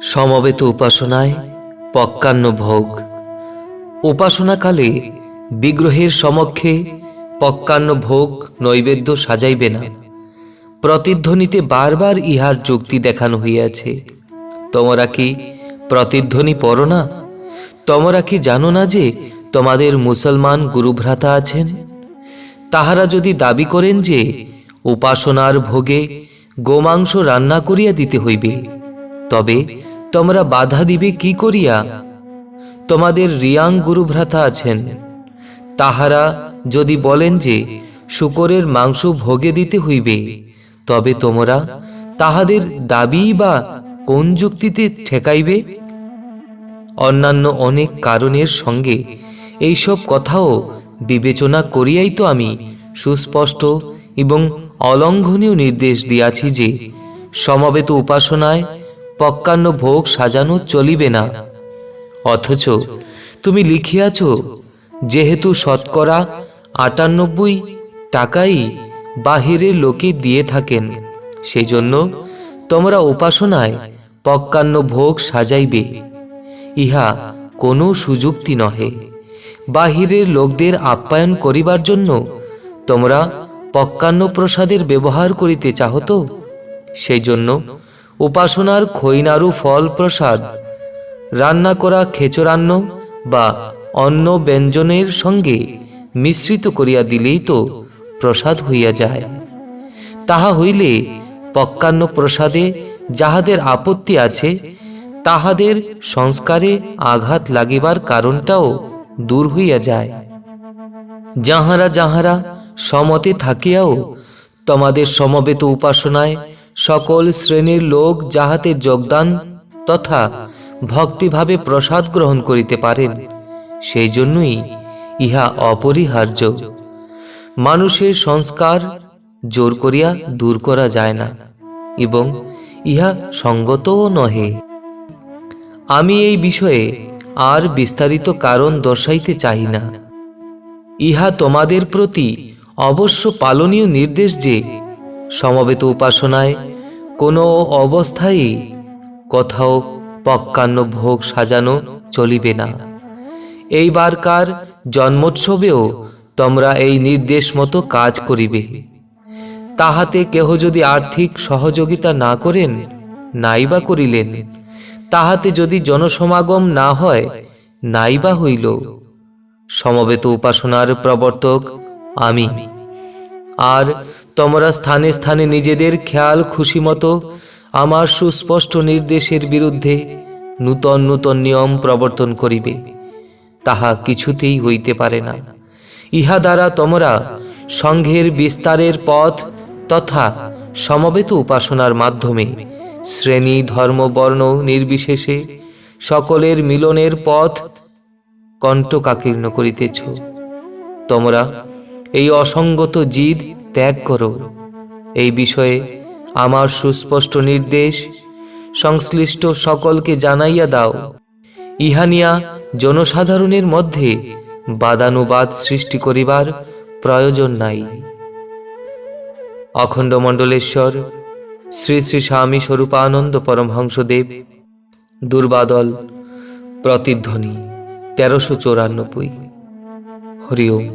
সমবেত উপাসনায় পক্কান্ন ভোগ। উপাসনাকালে বিগ্রহের সমক্ষে পক্কান্ন ভোগ নৈবেদ্য সাজাইবে না। প্রতিধ্বনিতে বারবার ইহার যুক্তি দেখানো হইয়াছে। তোমরা কি প্রতিধ্বনি পড়ো না? তোমরা কি জানো না যে তোমাদের মুসলমান গুরুভ্রাতা আছেন? তাহারা যদি দাবি করেন যে উপাসনার ভোগে গোমাংস রান্না করিয়া দিতে হইবে, তবে তোমরা বাধা দিবে কি করিয়া? তোমাদের রিয়াং গুরুভ্রাতা আছেন, তাহারা যদি বলেন যে শূকরের মাংস ভোগে দিতে হইবে, তবে তোমরা তাহাদের দাবি বা কোন যুক্তিতে ঠেকাইবে? অন্যান্য অনেক কারণের সঙ্গে এইসব কথাও বিবেচনা করিয়াই তো আমি সুস্পষ্ট এবং অলঙ্ঘনীয় নির্দেশ দিয়াছি যে সমবেত উপাসনায় পক্কান্ন ভোগ সাজানো চলিবে না। অথচ তুমি লিখিয়াছ, যেহেতু শতকরা ৯৮ টাকাই বাহিরের লোকে দিয়ে থাকেন, সেই জন্য তোমরা উপাসনায় পক্কান্ন ভোগ সাজাইবে। ইহা কোনো সুযুক্তি নহে। বাহিরের লোকদের আপ্যায়ন করিবার জন্য তোমরা পক্কান্ন প্রসাদের ব্যবহার করিতে চাহ তো? সেই জন্য উপাসনার খৈনারু ফল প্রসাদ রান্না করা খেচরান্ন বা অন্য ব্যঞ্জনের সঙ্গে মিশ্রিত করিয়া দিলেই তো প্রসাদ হইয়া যায়। তাহা হইলে পক্কান্ন প্রসাদে যাহাদের আপত্তি আছে, তাহাদের সংস্কারে আঘাত লাগিবার কারণটাও দূর হইয়া যায়। যাহারা যাহারা সমতে থাকিয়াও তোমাদের সমবেত উপাসনায় সকল শ্রেণীর লোক যাহাতে যোগদান তথা ভক্তিভাবে প্রসাদ গ্রহণ করিতে পারেন, সেই জন্যই ইহা অপরিহার্য। মানুষের সংস্কার জোর করিয়া দূর করা যায় না এবং ইহা সঙ্গতও নহে। আমি এই বিষয়ে আর বিস্তারিত কারণ দর্শাইতে চাই না। ইহা তোমাদের প্রতি অবশ্য পালনীয় নির্দেশ যে সমবেত উপাসনায় কোনো অবস্থায় কোথাও পক্কান্ন ভোগ সাজানো চলিবে না। এইবারকার জন্মোৎসবেও তোমরা এই নির্দেশ মতো কাজ করিবে। তাহাতে কেহ যদি আর্থিক সহযোগিতা না করেন, নাইবা করিলেন, তাহাতে যদি জনসমাগম না হয়, নাইবা হইল, সমবেত উপাসনার প্রবর্তক আমি। আর তোমরা স্থানে স্থানে নিজেদের খেয়াল খুশি মতো আমার সুস্পষ্ট নির্দেশের বিরুদ্ধে নূতন নূতন নিয়ম প্রবর্তন করিবে, তাহা কিছুতেই হইতে পারে না। ইহা দ্বারা তোমরা সংঘের বিস্তারের পথ তথা সমবেত উপাসনার মাধ্যমে শ্রেণী ধর্ম বর্ণ নির্বিশেষে সকলের মিলনের পথ কণ্টকাকীর্ণ করিতেছ। তোমরা এই অসঙ্গত জিদ ত্যাগ করো। এই বিষয়ে আমার সুস্পষ্ট নির্দেশ সংশ্লিষ্ট সকলকে জানাইয়া দাও। ইহা নিয়া জনসাধারণের মধ্যে বাদানুবাদ সৃষ্টি করিবার প্রয়োজন নাই। অখণ্ড মণ্ডলেশ্বর শ্রী শ্রী স্বামী স্বরূপানন্দ পরমহংসদেব, দুর্বাদল, প্রতিধ্বনি ১৩৯৪। হরি ওম।